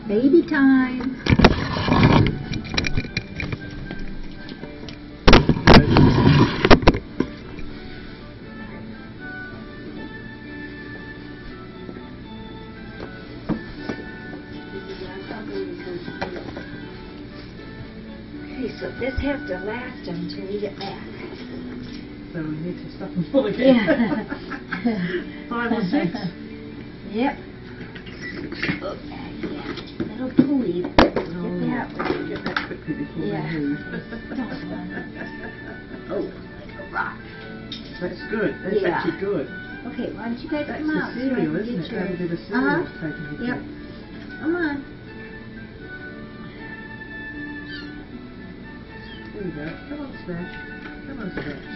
Baby time. Okay, so this has to last until we get back. So we need to stuff them full again. Yeah. 5 or 6? Yep. Okay, yeah. Little pulley. Oh, Get that. get that quickly before Yeah. they move. Oh, like a rock. That's good. That's Yeah. actually good. Okay, why don't you guys That's come the out? so I cereal, can isn't get it? your- Have a bit of cereal taken with Yep. you. Come on. There we go. Come on, Smash. Come on, Smash.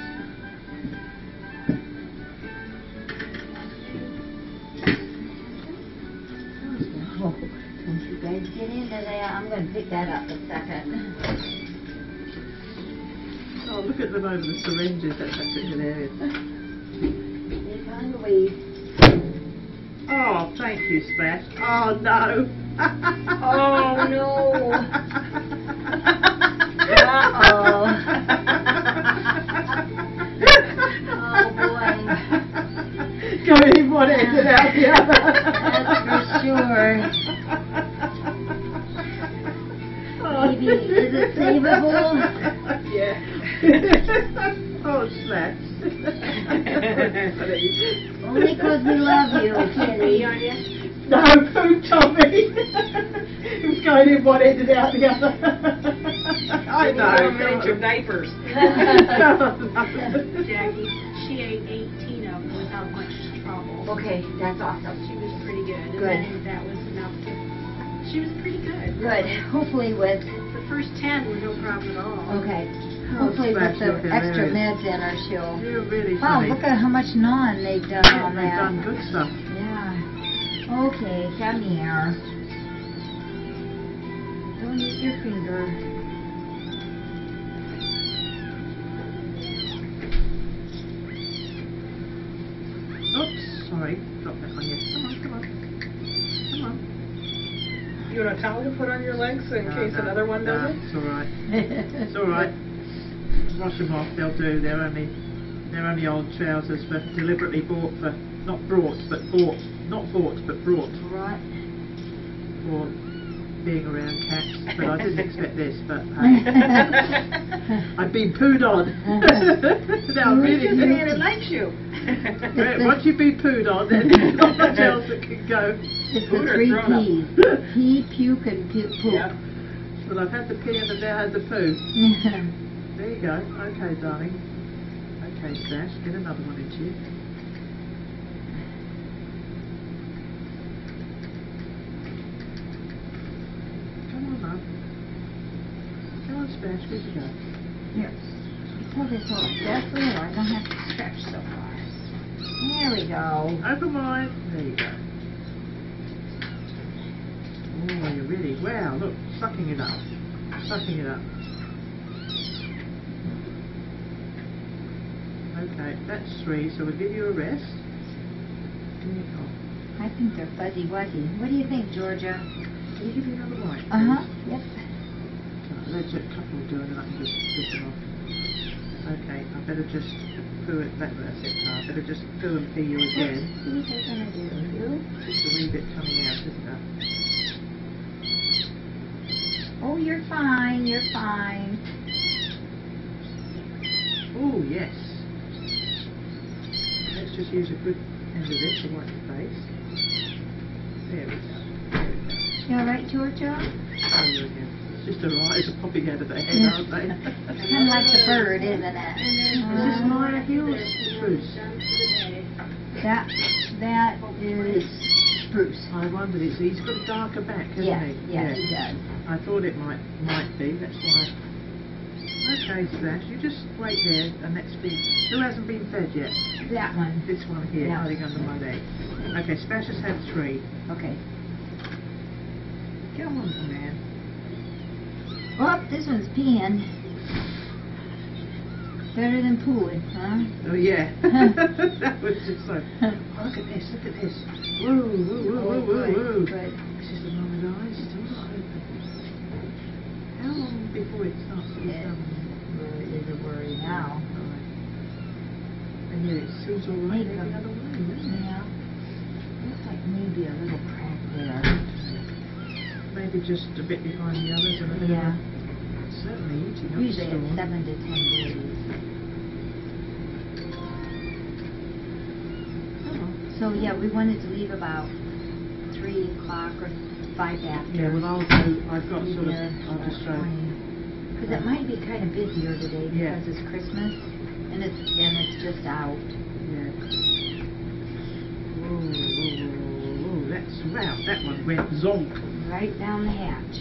Oh, once you guys get into that, I'm going to pick that up a second. Oh, look at them over the syringes. That's absolutely hilarious. They found a way. Oh, thank you, Splash. Oh, no. Oh, no. Uh-oh. Oh, boy. Going in one end and out the other. That's for sure. Maybe, is it savable? Yeah. Oh, Splash. Only 'cause we love you, Kitty. No, poop Tommy. It was going in one end and out the other. I know. Your diapers. No. Jackie, she ate 18 of them without much trouble. Okay, that's awesome. She was pretty good. And Good. then that was enough to... She was pretty good. Good. Hopefully with, The first 10 were no problem at all. okay, hopefully with the extra meds in her, she'll... You're really Wow, funny. look at how much non they've done on They've that. done good stuff. Yeah. Okay, come here. Don't eat your finger. Oops, sorry. Drop that on you. Come on, come on. Come on. You want a towel to put on your legs in case another one does it? It's alright. It's alright. Wash them off, they'll do. They're only old trousers, but deliberately bought for, not brought, but bought. Not bought, but brought. Right. For being around cats. But I didn't expect this, but I've been pooed on. Now really. It likes you. Once you've been pooed on, then there's not much else that can go. It's the 3 P's. Pee, puke, and poop. Yeah. Well, I've had the pee and I've now had the poo. There you go. Okay, darling. Okay, Stash, get another one into you. Come on, love. Come on, Stash, where'd you go? Here. Pull this off carefully or I don't have to stretch so far. There we go. Open wide. There you go. Oh, you're really, wow, look, sucking it up. Sucking it up. Okay, that's 3, so we'll give you a rest. I think they're fuzzy wuzzy. What do you think, Georgia? Can you give me another white? Uh-huh. Yep. Let a couple do it and I can just flip them off. Okay, I better just poo it, that's it. I better just poo and pee you again. See what they're gonna do. Just a wee bit coming out, isn't it? Oh, you're fine. You're fine. Oh, yes. Let's just use a good end of this to wipe the face. There we go. There we go. You all right, Georgia? Oh, you again. It's just a rise of popping out of their head, aren't they? Kind of like the bird, isn't it? Is this Maya Hills spruce? That is spruce. I wondered, he's got a darker back, hasn't Yeah, he? yeah, he does. I thought it might be, that's why. Okay, Slash, you just wait there and let's be. Who hasn't been fed yet? That one. This one here, Yeah. hiding under my leg. Okay, Splash has had 3. Okay. Come on, man. Oh, this one's peeing. Better than pooing, huh? Oh yeah. That was just so. Look at this, look at this. Whoa, whoa, whoa, whoa, whoa, whoa. Good. This is the mother's eyes, still not open. How long before it starts to be It done? really is a worry now. Right. And yet it seems alright every Makeup. other way, doesn't it? Yeah. Looks like maybe a little crack there. Maybe just a bit behind the others and a bit Yeah. certainly eating up Usually store. it's 7 to 10 days. So yeah, we wanted to leave about 3 o'clock or 5 after. Yeah, well I've got sort of, I'll just try. Because it might be kind of busier today because Yeah. it's Christmas and it's just out. Yeah. Whoa, whoa, whoa, whoa, whoa, that's, wow, that one went zonk. Right down the hatch.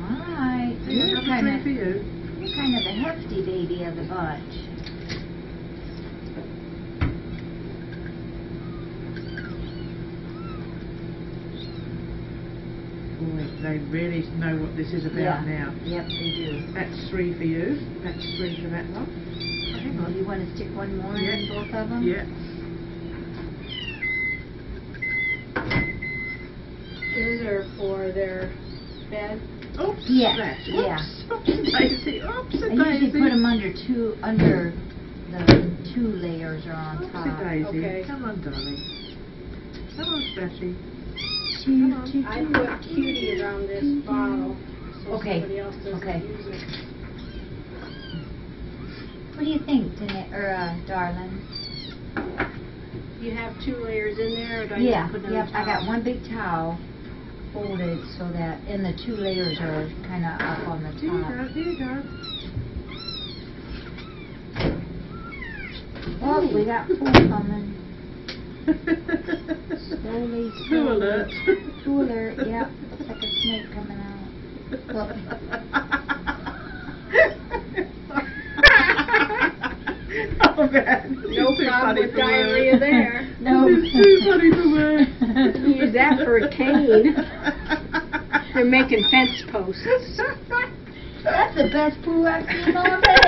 Alright, so Yeah, you're number 3 for you. you're kind of the hefty baby of the bunch. Boy, they really know what this is about now. Yep, they do. That's 3 for you. That's 3 for that one. Oh, hang Do on. you want to stick one more Yeah. in both of them? Yeah. Those are for their bed. Oops. Yeah, Splash. yeah. Oops. Oops and daisy. Oops I and usually daisy. put them under the 2 layers are on Oops top. and daisy. Okay. Come on, darling. Come on, Splashy. Choo, on. choo, I choo, put choo, cutie around this bottle so Okay, somebody else doesn't okay. use it. What do you think, darling? You have 2 layers in there, or do I Yeah, need to put yep, another I got towel? one big towel folded so that, and the 2 layers are kind of up on the Here you go. top. Here you go. Oh, we got food coming. Slowly, Poo slowly. alert. Poo alert, yep. Looks like a snake coming out. Look. Oh man. No problem with diarrhea there. No. It's too funny for words. Use that for a cane. They're making fence posts. That's the best poo I've seen all day.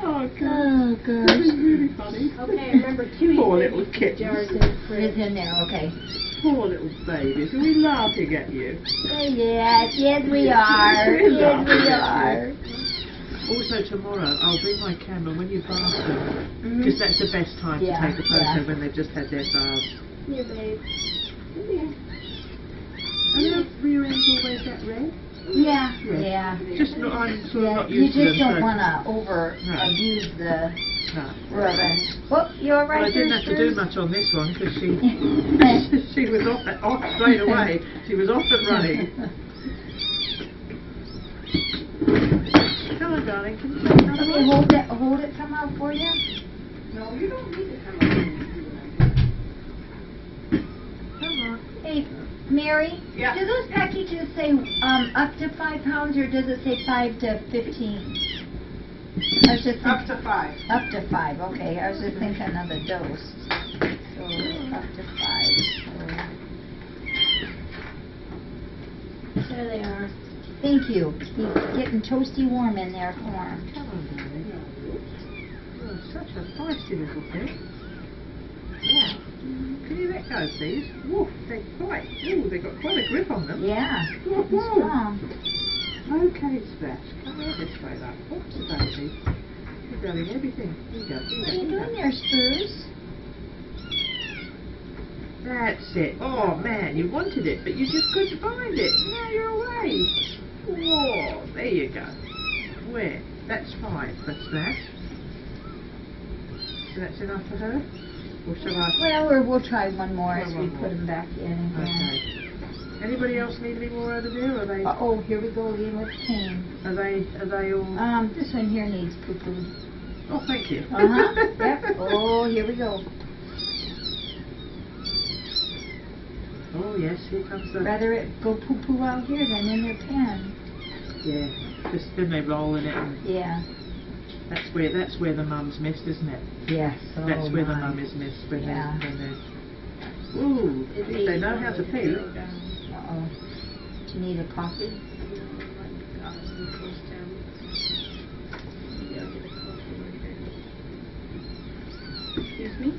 Oh god. Oh, This is gosh. really funny. Okay, remember cutie Poor baby little kittens. jars in the It's fridge. in there, okay. Poor little babies. Are we laughing at you? Yes, yes we are. We're Yes we laughing at are. Also tomorrow I'll bring my camera when you bath them, Mhm. because that's the best time Yeah, to take a photo yeah. when they've just had their bath. Here, babe. Are their rear ends always that red? Yeah, Yeah. yeah. Just not, I'm sort of Yeah, not you used to them. just don't so- want to abuse the rubber. Oh, you all right Well, I didn't there, have to do Spruce? much on this one because she she was off straight away. She was off and running. Come on, darling. Can you take another Let me one? hold it come out for you. No, you don't need to come on. Come on. Hey, Mary, Yeah. do those packages say up to 5 pounds or does it say 5 to 15? I was just Up to 5. Up to 5, okay. I was just thinking of the dose. So up to 5. There they are. Thank you. He's getting toasty warm in there for him. Come on, darling. You're such a feisty little thing. Yeah. Can you let go, please? Woof, they've got quite a grip on them. Yeah. Whoa, He's whoa. strong. Okay, Splash. Come out this way, love. What's the baby? You're darling, everything. Here you go. Here What are you you go. doing there, Spruce? That's it. Oh man, you wanted it, but you just couldn't find it. Now you're away. Whoa, there you go. Where? That's 5 for Splash. So that's enough for her? Or shall I? Well, we'll try one more Try as one we more. put him back in again. Okay. Anybody else need any more over there? Or are they? Oh, here we go again with cane. Are they all? This one here needs poo-poo. Oh, thank you. Uh-huh. Yep. Oh, here we go. Oh yes, here comes the. Rather it go poo-poo out here than in their pen. Yeah. Just then they roll in it, and Yeah. that's where the mum's missed, isn't it? Yes. Oh, That's where the my. mum is missed when Yeah. they're. Ooh, they know how to pee. Uh-oh. Do you need a coffee? Excuse me?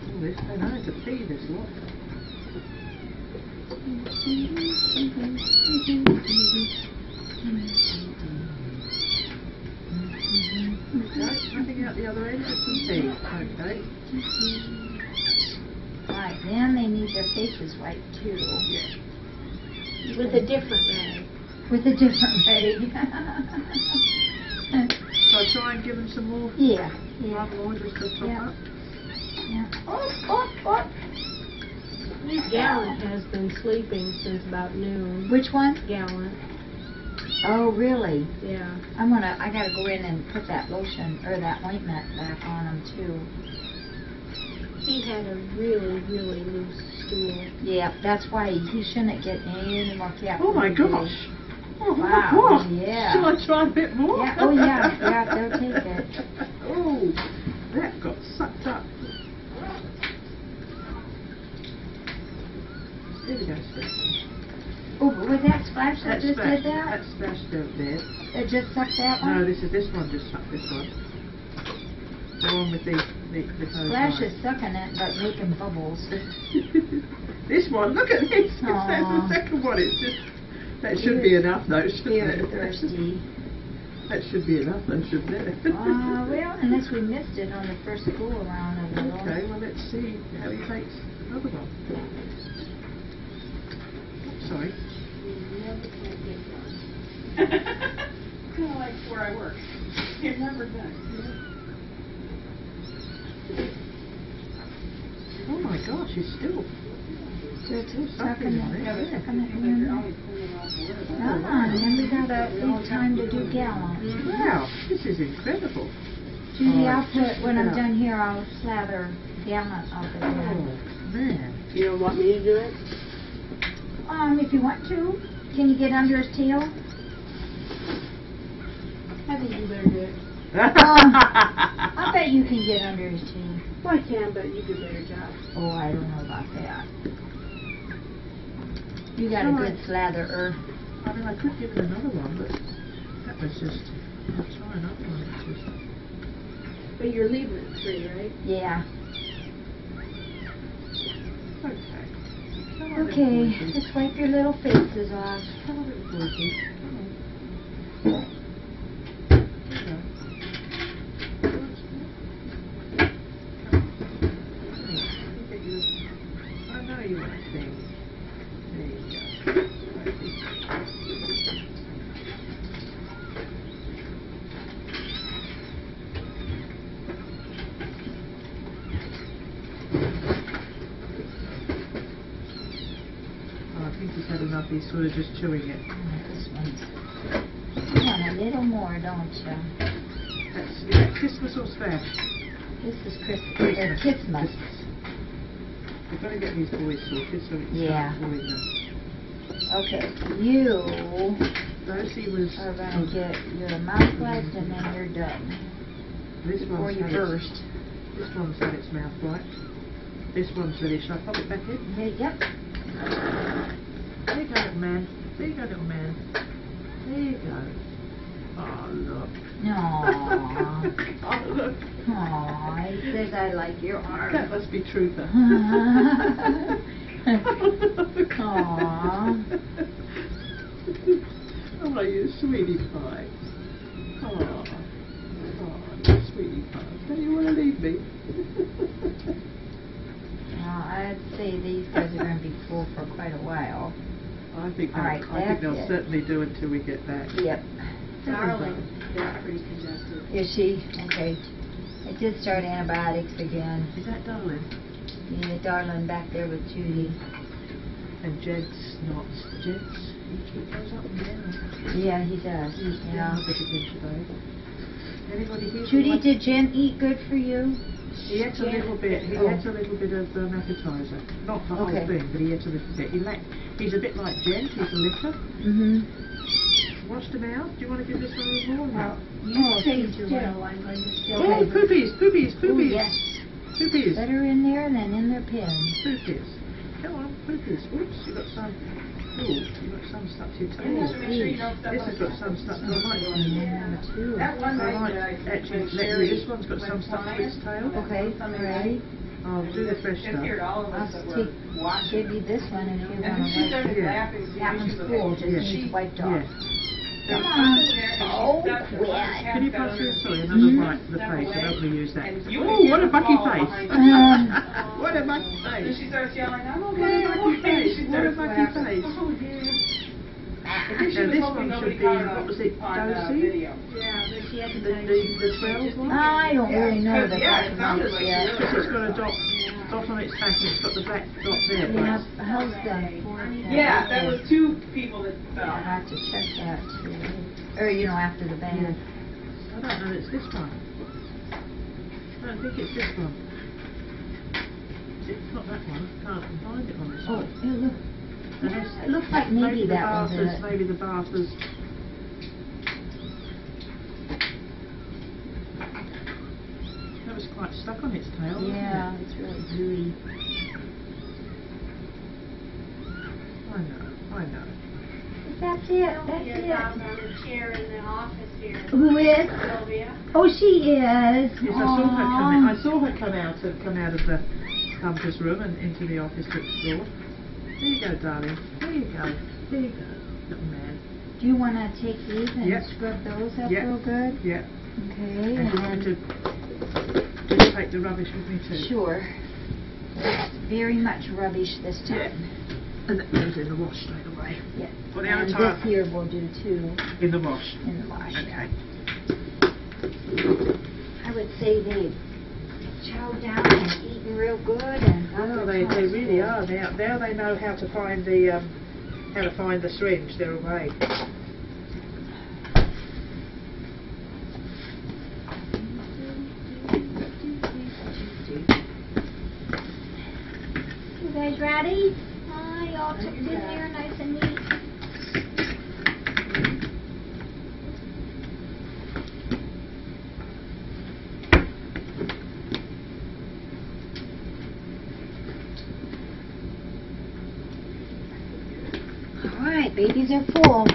Oh, this, I know it's a fee, this lot. Okay, nothing out the other end, just some tea. Okay. Right, then they need their faces wiped too. Yeah. With a different rag. With a different rag. So I try and give them some more. Yeah, yeah. One more just to top Yeah. up. Yeah. Oh. Gallant has been sleeping since about noon. Which one? Gallant, Oh, really? yeah. I gotta go in and put that lotion, or that ointment back on him too. He had a really, really loose stool. Yeah, that's why he shouldn't get any more cat Oh food my today. gosh. Oh, Wow, what? yeah. Shall I try a bit more? Yeah, oh yeah, they'll take it. Oh, that got sucked up. There we go, Steph. Oh, but was that Splash that just Splash. did that? That's Splash down there. That just sucked that No, one? this one just sucked this one. The one with the hose Splash line. is sucking it, but making bubbles. This one, look at this. That's Aw. the second one. It's just, that should be enough though, shouldn't Very it? thirsty. That should be enough though, shouldn't it? Well, unless we missed it on the first go around a little. Okay, well let's see how he takes another one. Sorry. Kind of like where I work. You're never done. Oh my gosh, he's still They're still sucking in it. there. They're sucking it in. And then we gotta leave time to do Gallant. Wow, this is incredible. Judy, Oh, I'll put, when I'm yeah. done here, I'll slather Gallant up Oh again. man. You don't want me to do it? If you want to. Can you get under his tail? I think you better do it. I bet you can get under his tail. Well, I can, but you do a better job. Oh, I don't know about that. You got a good slatherer. I mean, I could give it another one, but that was just, I'll try another one. It's just, But you're leaving it 3, right? Yeah. okay. Come on, Okay, little boysie. let's wipe your little faces off. Come on, little boysie. Come on. I know you want to sing. There you go. Oh, I think he's had enough. He's sort of just chewing it. This one's. You want a little more, don't you? That's, is that Christmas or Smash? This is Christmas. Christmas. We've got to get these boys sorted so we can Yeah. start boiling them. Okay, you Rosie was. are gonna get your mouth wiped and then you're done. This Before one's you had burst. This one's had its mouth wiped. This one's ready. Shall I pop it back in? Okay, yep. There you go, little man. There you go, little man. There you go. Oh, look. Aww. Oh, look. Aww, he says I like your arm. That must be Truther. Aww. Oh, you sweetie pie. Oh, you sweetie pie. Don't you want to leave me? I'd say these guys are going to be full for quite a while. I think All right, I think they'll that's it. certainly do until we get back. Yep. Darling, they're pretty congested. Is she? Okay. I did start antibiotics again. Is that darling? Yeah, darling back there with Judy. And Jed's not. Jed's, he goes up and down. Yeah, he does. He's Yeah. down a bit again today. Anybody here? Judy, did Jen eat good for you? He ate a little bit. He Oh. ate a little bit of appetizer. Not the whole Okay. thing, but he ate a little bit. He's a bit like Jen. He's a licker. Mm-hmm. Washed him out. Do you want to give this one a little more? Well, you Oh, stay thank you, still. Ron. I'm going to still. Oh, poopies, poopies, Oh, poopies. yes. Poopies. Better in there than in their pen. Poopies. Come on. poopies. Oops, you got some. Ooh, you got some stuck to your tail. You have to make sure you don't step This on has the got some stuck to the Yeah, too. That one I night might that I actually when let you. Sherry This one's got some went stuck to its tail. Okay, ready? I'll do the fresh It stuff. appeared all of I'll us that take, were watching. give you this one if you want And she to. started Yeah. laughing. so That she one's was cool, like, just Yeah. needs wiped off. Yeah. Come "There's on. something there," and she Oh, stepped and one quit. cat Can you got pass on through? her Sorry, another Mhm. right the step face. I away, don't want to use that. and you Oh, could what a hear her bucky fall face! behind What a bucky So face! she starts yelling, "I'm What okay, a I'm bucky okay." face! She What a starts bucky laughing. face! Oh, dear. I think she Now was this hoping one nobody should be, caught it what was it, on Dozy? video. Yeah, but she had to The, tell the, you. the 12 one? I don't really know the Yeah, black it sounded like yet. she Because really it's got a dot on its back and it's got the black dot there. Yeah, but how's the fourth? Yeah, that was 2 people that I'll fell. have to check that too. Or, you know, after the band. I don't know, it's this one. I don't think it's this one. It's not that one. I can't find it on this Oh, one. it look, And yeah, it looks like maybe the that was Barthas, it. maybe the Barthas. That was quite stuck on its tail, wasn't Yeah, it? it's really gooey. I know. That's it, Sylvia's that's out on the chair in the office here. it. Who is? Sylvia. Oh, she is. Yes, I saw her come in. Aw. I saw her come out of the Compass room and into the office to explore. There you go, darling. There you go. There you go, little man. Do you want to take these and Yep. scrub those up Yep. real good? Yeah. Okay, And and do you want me then, to take the rubbish with me too? sure. It's very much rubbish this time. And that goes in the wash straight away. Yeah. Well, the And other this time here we'll do too in the wash. in the wash. Okay. I would say they chowed down and eaten real good and got Well, their they tongues really full. are now they know how to find the syringe. They're away. You guys ready? Y'all tucked in there nice and neat. All right, babies are full.